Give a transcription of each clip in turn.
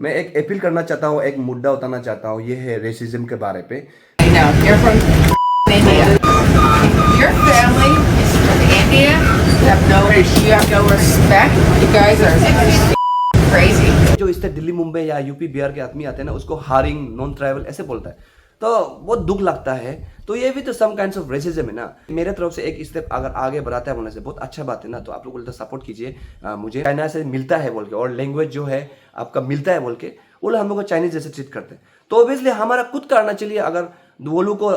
मैं एक अपील करना चाहता हूँ, एक मुद्दा उठाना चाहता हूँ, ये है रेसिज्म के बारे पे। No, you're from India. Your family is from India. You have no respect. You guys are crazy. जो इससे दिल्ली मुंबई या यूपी बिहार के आदमी आते हैं ना, उसको हारिंग नॉन ट्राइबल ऐसे बोलता है, तो बहुत दुख लगता है। तो ये भी तो सम काइंड्स ऑफ रेसिज्म है ना। मेरे तरफ से एक स्टेप अगर आगे बढ़ाता है बोलने से बहुत अच्छा बात है ना। तो आप लोग तो सपोर्ट कीजिए। मुझे चाइना से मिलता है बोल के, और लैंग्वेज जो है आपका मिलता है बोल के, वो लोग हम लोग को चाइनीज जैसे ट्रीट करते हैं। तो ऑब्वियसली हमारा खुद करना चाहिए। अगर वो लोग को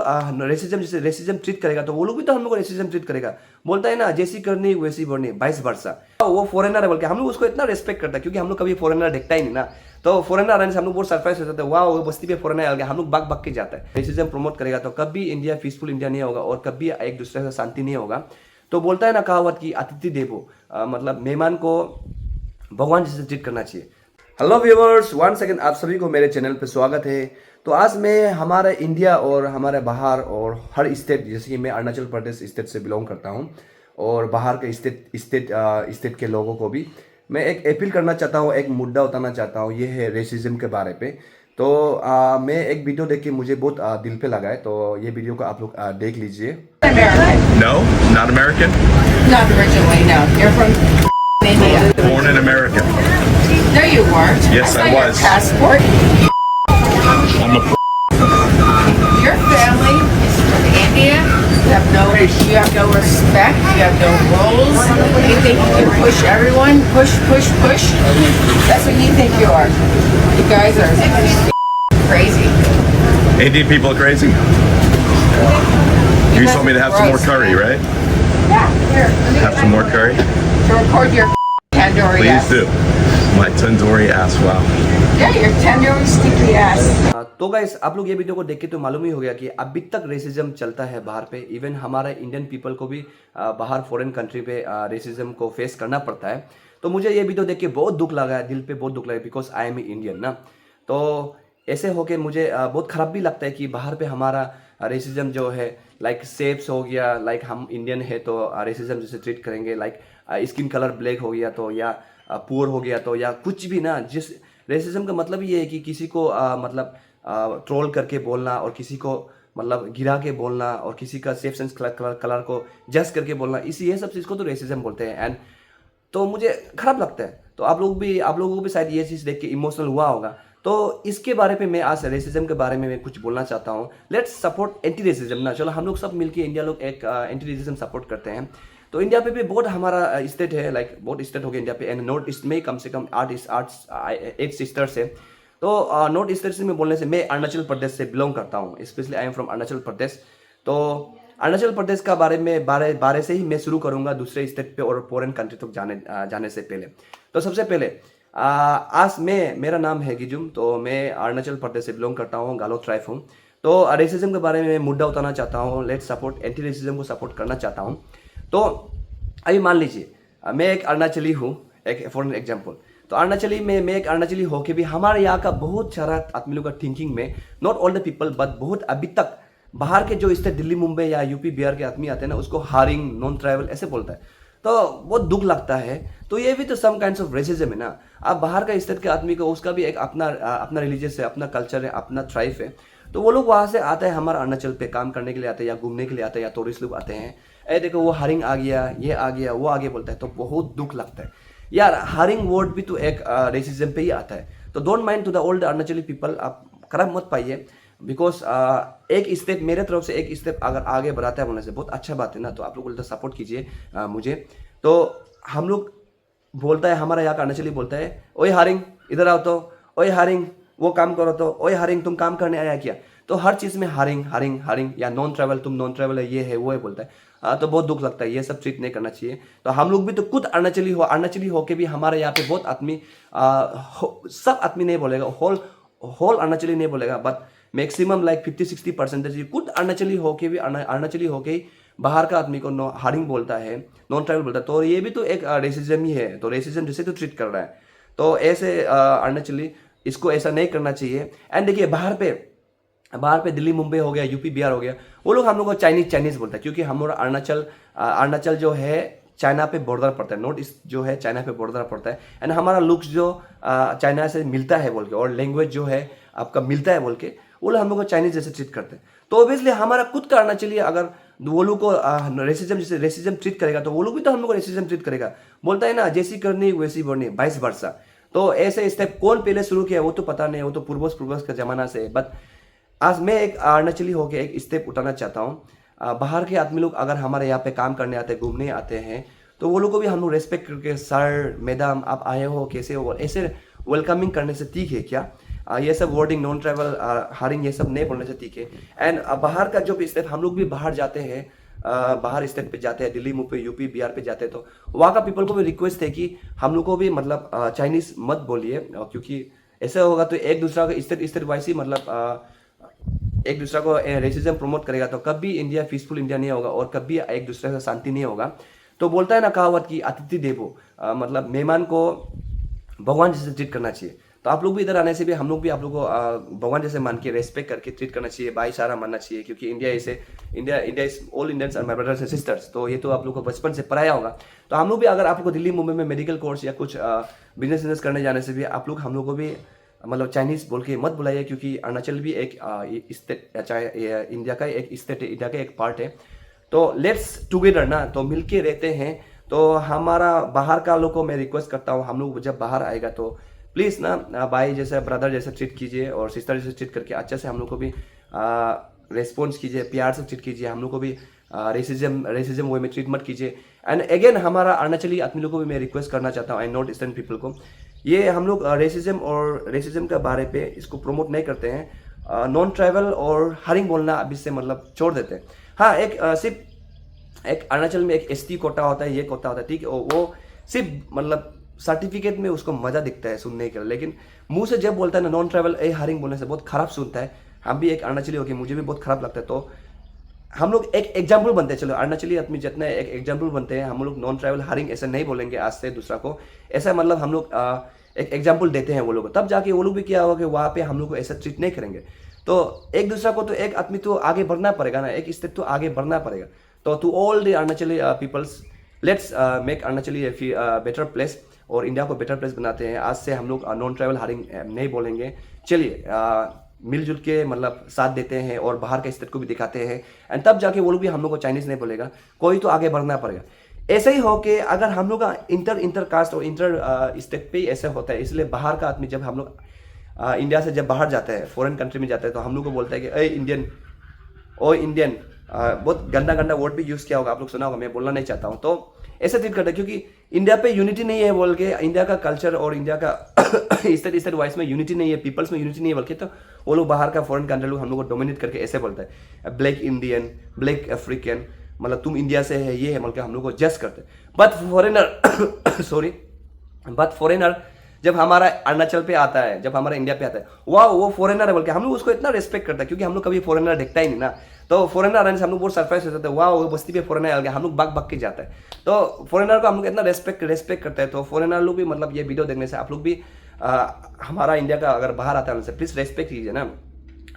रेसिज्म जैसे रेसिज्म ट्रीट करेगा, तो वो लोग भी तो हम लोग को रेसिज्म ट्रीट करेगा। बोलता है ना, जैसी करनी वैसी बढ़नी, वाइस वर्सा। वो फॉरेनर है बोल के हम लोग उसको इतना रेस्पेक्ट करता है, क्योंकि हम लोग कभी फॉरेनर देखता ही नहीं ना। तो फॉरेनर आने से हम लोग बहुत सरप्राइज हो जाते हैं, वाह वो बस्ती पे फॉरेनर आ गया, हम लोग भाग भाग के जाता है। रेसिज्म प्रमोट करेगा तो कभी इंडिया पीसफुल इंडिया नहीं होगा, और कभी एक दूसरे से शांति नहीं होगा। तो बोलता है ना कहावत की, अतिथि देवो, मतलब मेहमान को भगवान जैसे ट्रीट करना चाहिए। हेलो व्यूअर्स, वन सेकंड, आप सभी को मेरे चैनल पे स्वागत है। तो आज मैं हमारे इंडिया और हमारे बाहर और हर स्टेट, जैसे कि मैं अरुणाचल प्रदेश स्टेट से बिलोंग करता हूँ, और बाहर के स्टेट के लोगों को भी मैं एक अपील करना चाहता हूँ, एक मुद्दा उठाना चाहता हूँ, ये है रेसिज्म के बारे पे। तो मैं एक वीडियो देख के मुझे बहुत दिल पे लगा है, तो ये वीडियो को आप लोग देख लीजिए। American. No, not American. Not originally, no. You're from India. Born in America. No, you weren't. Yes, saw I your was. passport. I'm a Your family is from India. You have no respect. You have no rules. You think you can push everyone? Push. That's what you think you are. You guys are crazy. Indian people are crazy. You told me to have some more curry, right? Yeah, here. Have some more curry? To record your tandoori Please ass. do. My tandoori ass, wow. Yeah, your tandoori sticky ass. तो guys, आप लोग ये video को देख के तो मालूम ही हो गया कि अभी तक रेसिज्म चलता है बाहर पे। इवन हमारे इंडियन पीपल को भी बाहर फॉरेन कंट्री पे रेसिज्म को फेस करना पड़ता है। तो मुझे ये वीडियो देख के बहुत दुख लगा है, दिल पे बहुत दुख लगा, बिकॉज आई एम इंडियन ना। तो ऐसे होके मुझे बहुत ख़राब भी लगता है कि बाहर पे हमारा रेसिज्म जो है, लाइक सेप्स हो गया, लाइक हम इंडियन है तो रेसिज्म जैसे ट्रीट करेंगे, लाइक स्किन कलर ब्लैक हो गया तो, या पुअर हो गया तो, या कुछ भी ना। जिस रेसिज्म का मतलब ये है कि किसी को मतलब ट्रोल करके बोलना, और किसी को मतलब गिरा के बोलना, और किसी का सेफ सेंस कलर को जज करके बोलना, ये सब चीज़ को तो रेसिज्म बोलते हैं। एंड तो मुझे खराब लगता है। तो आप लोगों को भी शायद ये चीज़ देख के इमोशनल हुआ होगा। तो इसके बारे में मैं आज रेसिज्म के बारे में मैं कुछ बोलना चाहता हूँ। लेट्स सपोर्ट एंटी रेसिज्म ना। चलो हम लोग सब मिलके इंडिया लोग एक एंटी रेसिज्म सपोर्ट करते हैं। तो इंडिया पे भी बहुत हमारा स्टेट है, लाइक बहुत स्टेट हो गया इंडिया पे। एंड नॉर्थ ईस्ट में कम से कम 8 सिस्टर्स है। तो नॉर्थ ईस्ट से में बोलने से, मैं अरुणाचल प्रदेश से बिलोंग करता हूँ, specially I am from Arunachal Pradesh. तो अरुणाचल प्रदेश का बारे से ही मैं शुरू करूँगा, दूसरे स्टेट पे और फॉरेन कंट्री तक जाने से पहले। तो सबसे पहले आज मेरा नाम है गिजुम। तो मैं अरुणाचल प्रदेश से बिलोंग करता हूँ, गालो ट्राइब हूँ। तो रेसिज्म के बारे में मैं मुद्दा उठाना चाहता हूँ। लेट्स सपोर्ट एंटी रेसिज्म को सपोर्ट करना चाहता हूँ। तो अभी मान लीजिए मैं एक अरुणाचली हूँ, एक फॉर एग्जाम्पल। तो अरुणाचली में मैं एक अरुणाचली होके भी हमारे यहाँ का बहुत सारा आदमी लोग का थिंकिंग में, not all the people but बहुत अभी तक बाहर के जो स्टेट दिल्ली मुंबई या यूपी बिहार के आदमी आते हैं ना, उसको हारिंग नॉन ट्राइबल ऐसे बोलता है। तो बहुत दुख लगता है। तो ये भी तो सम काइंड्स ऑफ रेसिज्म है ना। आप बाहर का स्टेट के आदमी को, उसका भी एक अपना रिलीजियस है, अपना कल्चर है, अपना ट्राइब है। तो वो लोग वहाँ से आते हैं हमारा अरुणाचल पे काम करने के लिए आते हैं, या घूमने के लिए आते हैं, या टूरिस्ट लोग आते हैं। अरे देखो वो हारिंग आ गया, ये आ गया, वो आगे बोलता है। तो बहुत दुख लगता है यार। हारिंग वर्ड भी तो एक रेसिज्म पे ही आता है। तो don't mind to the old Arunachali people, आप खराब मत पाइए। बिकॉज एक स्टेप, मेरे तरफ से एक स्टेप अगर आगे बढ़ाता है बोलने से बहुत अच्छा बात है ना। तो आप लोग तो सपोर्ट कीजिए मुझे। तो हम लोग बोलता है, हमारा यहाँ का अरुणाचली बोलता है, ओए हारिंग इधर आओ, तो ओए हारिंग वो काम करो, तो ओए हारिंग तुम काम करने आया क्या। तो हर चीज़ में हारिंग, या नॉन ट्रैवल, तुम नॉन ट्रैवल है, ये है वो है बोलता है। तो बहुत दुख लगता है, ये सब ट्रीट नहीं करना चाहिए। तो हम लोग भी तो खुद अरुणाचली होके भी हमारे यहाँ पे बहुत आदमी, सब आदमी नहीं बोलेगा, होल अरुणाचली नहीं बोलेगा, बट मैक्सिमम लाइक 50-60% खुद अरुणाचली होके ही बाहर का आदमी को हारिंग बोलता है, नॉन ट्राइबल बोलता है। तो ये भी तो एक रेसिज्म ही है। तो रेसिज्म जैसे तो ट्रीट कर रहा है। तो ऐसे अरुणाचली, इसको ऐसा नहीं करना चाहिए। एंड देखिए बाहर पे दिल्ली मुंबई हो गया, यूपी बिहार हो गया, वो लोग हम लोग को चाइनीज बोलता है, क्योंकि हमारा अरुणाचल जो है चाइना पे बॉर्डर पड़ता है, नॉर्थ ईस्ट जो है चाइना पे बॉर्डर पड़ता है, एंड हमारा लुक्स जो चाइना से मिलता है बोल के, और लैंग्वेज जो है आपका मिलता है बोल के, वो लोग हम लोग को चाइनीज जैसे ट्रीट करते हैं। तो ऑब्वियसली हमारा खुद का आना चाहिए, अगर वो लोग को रेसिज्म जैसे रेसिज्म ट्रीट करेगा तो वो लोग भी तो हम लोग को रेसिज्म ट्रीट करेगा। बोलता है ना, जैसी करनी वैसी बढ़नी, वाइस वर्सा। तो ऐसे स्टेप कौन पहले शुरू किया वो तो पता नहीं, वो तो पूर्वज का जमाना से है। बट आज मैं एक अरुणाचली होकर एक स्टेप उठाना चाहता हूँ। बाहर के आदमी लोग अगर हमारे यहाँ पे काम करने आते हैं, घूमने आते हैं, तो वो लोग को भी हम लोग रेस्पेक्ट करके, सर मैडम आप आए हो, कैसे हो, ऐसे वेलकमिंग करने से ठीक है क्या? ये सब वर्डिंग नॉन ट्रैवल हारिंग ये सब नहीं बोलने से ठीक है। एंड बाहर का जो भी स्टेप, हम लोग भी बाहर जाते हैं, बाहर स्टेट पे जाते हैं, दिल्ली मुंबई यूपी बिहार पे जाते हैं, तो वहाँ का पीपल को भी रिक्वेस्ट है कि हम लोग को भी मतलब चाइनीज मत बोलिए, क्योंकि ऐसा होगा तो एक दूसरा को स्टेट वाइज ही मतलब एक दूसरा को रेसिज्म प्रमोट करेगा, तो कभी इंडिया पीसफुल इंडिया नहीं होगा और कभी एक दूसरे से शांति नहीं होगा। तो बोलता है ना कहावत कि अतिथि देवो, मतलब मेहमान को भगवान जैसे ट्रीट करना चाहिए। तो आप लोग भी इधर आने से भी हम लोग भी आप लोग को भगवान जैसे मान के रेस्पेक्ट करके ट्रीट करना चाहिए, भाईचारा मानना चाहिए, क्योंकि India is all Indians are my brothers and sisters. तो ये तो आप लोग को बचपन से पढ़ाया होगा। तो हम लोग भी अगर आप लोग को दिल्ली मुंबई में मेडिकल कोर्स या कुछ बिजनेस करने जाने से भी आप लोग हम लोग को भी मतलब चाइनीज बोल के मत बुलाइए, क्योंकि अरुणाचल भी एक स्टेट, चाहे इंडिया का एक स्टेट है, इंडिया का एक पार्ट है। तो लेट्स टुगेदर ना, तो मिलके रहते हैं। तो हमारा बाहर का लोग को मैं रिक्वेस्ट करता हूँ, हम लोग जब बाहर आएगा तो प्लीज़ ना भाई जैसे ब्रदर जैसे ट्रीट कीजिए, और सिस्टर जैसे ट्रीट करके अच्छे से हम लोग को भी रेस्पॉन्स कीजिए, प्यार से ट्रीट कीजिए, हम लोग को भी रेसिज्म वे में ट्रीट मत कीजिए। एंड अगेन हमारा अरुणाचली आदमी लोग को भी मैं रिक्वेस्ट करना चाहता हूँ, एंड नॉर्थ ईस्टर्न पीपल को, ये हम लोग रेसिज्म के बारे पे इसको प्रमोट नहीं करते हैं। नॉन ट्राइबल और हरिंग बोलना अभी से मतलब छोड़ देते हैं। हाँ, सिर्फ एक अरुणाचल में एक एसटी कोटा होता है, ये कोटा होता है, ठीक है, वो सिर्फ मतलब सर्टिफिकेट में उसको मजा दिखता है सुनने के लिए, लेकिन मुंह से जब बोलता है ना नॉन ट्राइबल हरिंग बोलने से बहुत खराब सुनता है। हम भी एक अरुणाचली होके मुझे भी बहुत खराब लगता है। तो हम लोग एक एग्जाम्पल बनते हैं, चलो अरुणाचली आदमी जितना एक एग्जाम्पल बनते हैं, हम लोग नॉन ट्राइबल हरिंग ऐसा नहीं बोलेंगे आज से दूसरा को, ऐसा मतलब हम लोग एक एग्जाम्पल देते हैं वो लोग को, तब जाके वो लोग भी क्या होगा कि वहाँ पे हम लोग को ऐसा ट्रीट नहीं करेंगे। तो एक दूसरा को तो एक आदमी तो आगे बढ़ना पड़ेगा ना, एक स्टेट तो आगे बढ़ना पड़ेगा। तो to all the Arunachali peoples, let's make Arunachali better place, और इंडिया को बेटर प्लेस बनाते हैं। आज से हम लोग नॉन ट्राइबल हरिंग नहीं बोलेंगे। चलिए मिलजुल के मतलब साथ देते हैं और बाहर के स्टेट को भी दिखाते हैं, एंड तब जाके वो लोग भी हम लोग को चाइनीज नहीं बोलेगा, कोई तो आगे बढ़ना पड़ेगा। ऐसे ही हो कि अगर हम लोग का इंटर कास्ट और इंटर स्टेट पे ऐसे होता है, इसलिए बाहर का आदमी जब हम लोग इंडिया से जब बाहर जाता है, फॉरेन कंट्री में जाता है, तो हम लोग को बोलता है कि ए इंडियन, ओ इंडियन, बहुत गंदा वर्ड भी यूज़ किया होगा, आप लोग सुना होगा, मैं बोलना नहीं चाहता हूँ। तो ऐसे ट्रीट करता है, क्योंकि इंडिया पे यूनिटी नहीं है बोल के, इंडिया का कल्चर और इंडिया का स्टेट वाइज में यूनिटी नहीं है, पीपल्स में यूनिटी नहीं है बोल के, तो वो लोग बाहर का फॉरेन कंट्री लोग हम लोग को डोमिनेट करके ऐसे बोलता है, ब्लैक इंडियन, ब्लैक अफ्रीकन, मतलब तुम इंडिया से है, ये है बोल के हम लोग को जज करते हैं। बट फॉरेनर जब हमारा अरुणाचल पे आता है, जब हमारा इंडिया पे आता है, वो फॉरेनर है बोल के हम लोग उसको इतना रिस्पेक्ट करता है, क्योंकि हम लोग कभी फॉरेनर देखता ही नहीं ना। तो फॉरेनर आने से हम लोग बहुत सरप्राइज हो जाते हैं, वाह वो बस्ती पे फॉरेनर आ गया, हम लोग भाग के जाता है। तो फॉरेनर को हम लोग इतना रेस्पेक्ट करते हैं। तो फॉरेनर लोग भी मतलब ये वीडियो देखने से आप लोग भी हमारा इंडिया का अगर बाहर आता है उनसे प्लीज़ रेस्पेक्ट कीजिए ना।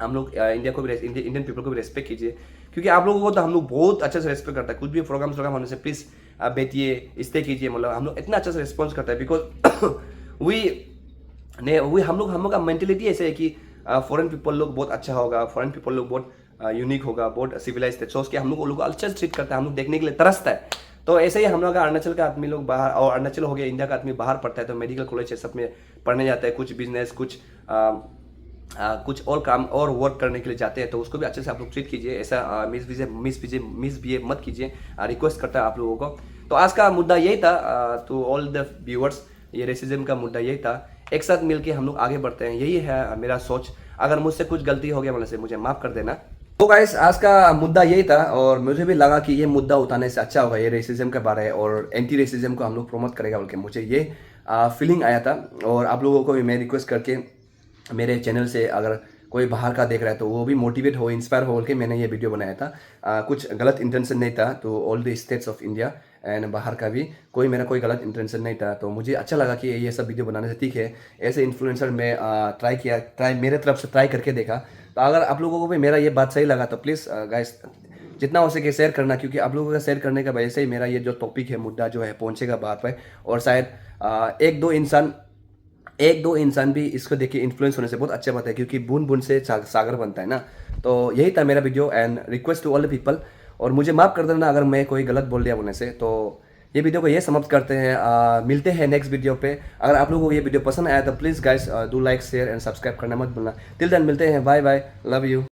हम लोग इंडिया को भी इंडियन पीपल को भी रेस्पेक्ट कीजिए, क्योंकि आप लोगों को तो हम लोग बहुत अच्छे से रेस्पेक्ट करता है। कुछ भी प्रोग्राम होने से प्लीज़ बैठिए, स्टे कीजिए, मतलब हम लोग इतना अच्छा से रिस्पॉन्स करता है, बिकॉज हम लोग का मेंटेलिटी ऐसे है कि फॉरेन पीपल लोग बहुत अच्छा होगा, फॉरेन पीपल लोग बहुत यूनिक होगा, बहुत सिविलाइज है, सोच के हम लोग को अच्छे से ट्रीट करता है, हम लोग देखने के लिए तरसता है। तो ऐसे ही हम लोग का अरुणाचल का आदमी लोग बाहर, और अरुणाचल हो गया इंडिया का आदमी बाहर पढ़ता है, तो मेडिकल कॉलेज सब में पढ़ने जाता है, कुछ बिजनेस, कुछ और काम और वर्क करने के लिए जाते हैं, तो उसको भी अच्छे से आप लोग ट्रीट कीजिए, ऐसा मिसबिहेव मत कीजिए, रिक्वेस्ट करता है आप लोगों को। तो आज का मुद्दा यही था, टू ऑल द व्यूअर्स, ये रेसिज्म का मुद्दा यही था। एक साथ मिलके हम लोग आगे बढ़ते हैं, यही है मेरा सोच। अगर मुझसे कुछ गलती हो गया मतलब से मुझे माफ़ कर देना। तो गाइस आज का मुद्दा यही था, और मुझे भी लगा कि ये मुद्दा उठाने से अच्छा होगा, ये रेसिज्म के बारे और एंटी रेसिज्म को हम लोग प्रमोट करेगा बोल के मुझे ये फीलिंग आया था। और आप लोगों को भी मैं रिक्वेस्ट करके मेरे चैनल से अगर कोई बाहर का देख रहा है तो वो भी मोटिवेट हो, इंस्पायर हो बोल के मैंने ये वीडियो बनाया था। कुछ गलत इंटेंशन नहीं था, तो all the states of India and बाहर का भी मेरा कोई गलत इंटेंशन नहीं था। तो मुझे अच्छा लगा कि ये सब वीडियो बनाने से ठीक है, ऐसे इन्फ्लुएंसर में मेरे तरफ से ट्राई करके देखा। तो अगर आप लोगों को भी मेरा ये बात सही लगा तो प्लीज़ गाइस जितना हो सके शेयर करना, क्योंकि आप लोगों का शेयर करने का वजह से ही मेरा ये जो टॉपिक है, मुद्दा जो है पहुंचेगा बाहर पे, और शायद एक दो इंसान भी इसको देख के इन्फ्लुएंस होने से बहुत अच्छा बात है, क्योंकि बूंद बूंद से सागर बनता है ना। तो यही था मेरा video and request to all the people, और मुझे माफ़ कर देना अगर मैं कोई गलत बोल दिया बोलने से। तो ये वीडियो को ये समाप्त करते हैं, मिलते हैं नेक्स्ट वीडियो पे। अगर आप लोगों को ये वीडियो पसंद आया तो please guys do like share and subscribe करना मत भूलना। टिल देन मिलते हैं, बाय बाय, लव यू।